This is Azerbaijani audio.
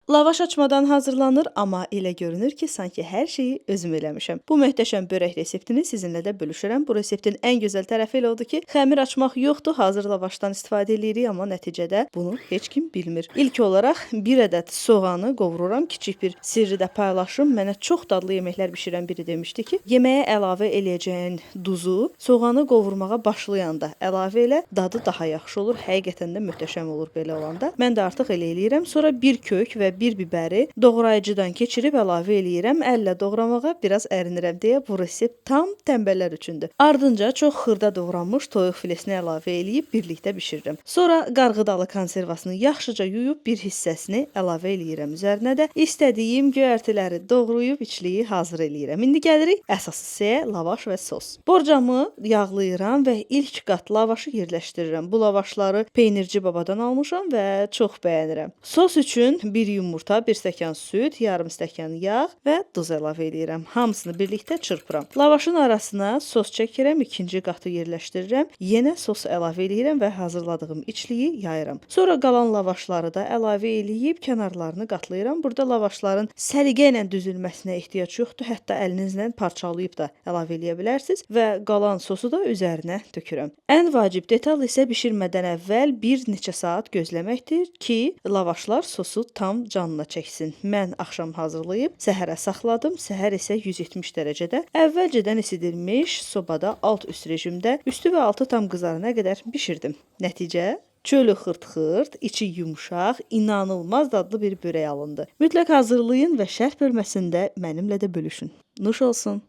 Lavaş açmadan hazırlanır, amma elə görünür ki, sanki hər şeyi özüm eləmişəm. Bu möhtəşəm börək reseptini sizinlə də bölüşürəm. Bu reseptin ən gözəl tərəfi elə odur ki, xəmir açmaq yoxdur, hazır lavaşdan istifadə edirik, amma nəticədə bunu heç kim bilmir. İlk olaraq 1 ədəd soğanı qovururam. Kiçik bir sirri də paylaşım. Mənə çox dadlı yeməklər bişirən biri demişdi ki, yeməyə əlavə eləyəcəyin duzu soğanı qovurmağa başlayanda əlavə elə, dadı daha yaxşı olur. Həqiqətən də möhtəşəm olur belə olanda. Mən də artıq elə eləyirəm. Sonra bir kök və bir bibəri doğrayıcıdan keçirib əlavə eləyirəm. Əllə doğramağa biraz ərinirəm deyə bu resept tam tənbəllər üçündür. Ardınca çox xırda doğranmış toyuq filesini əlavə eləyib birlikdə bişirirəm. Sonra qarğıdalı konservasını yaxşıca yuyub bir hissəsini əlavə eləyirəm. Üzərinə də istədiyim göyərtiləri doğrayıb içliyi hazır eləyirəm. İndi gəlirik əsas hissəyə, lavaş və sos. Borcamı yağlayıram və ilk qat lavaşı yerləşdirirəm. Bu lavaşları peynirci babadan almışam və çox bəyənirəm. Sos üçün bir yumurta, 1 stəkan süd, yarım stəkan yağ və duz əlavə edirəm. Hamısını birlikdə çırpıram. Lavaşın arasına sos çəkirəm, ikinci qatı yerləşdirirəm. Yenə sos əlavə edirəm və hazırladığım içliyi yayıram. Sonra qalan lavaşları da əlavə eləyib kənarlarını qatlayıram. Burada lavaşların səliqə ilə düzülməsinə ehtiyac yoxdur. Hətta əlinizlə parçalayıb da əlavə eləyə bilərsiniz və qalan sosu da üzərinə tökürəm. Ən vacib detal isə bişirmədən əvvəl bir neçə saat gözləməkdir ki, lavaşlar sosu tam canına çəksin. Mən axşam hazırlayıb səhərə saxladım. Səhər isə 170 dərəcədə əvvəlcədən isidilmiş sobada alt-üst rejimdə üstü və altı tam qızarana qədər bişirdim. Nəticə çölü xırt-xırt, içi yumşaq, inanılmaz dadlı bir börək alındı. Mütləq hazırlayın və şərh bölməsində mənimlə də bölüşün. Nuş olsun.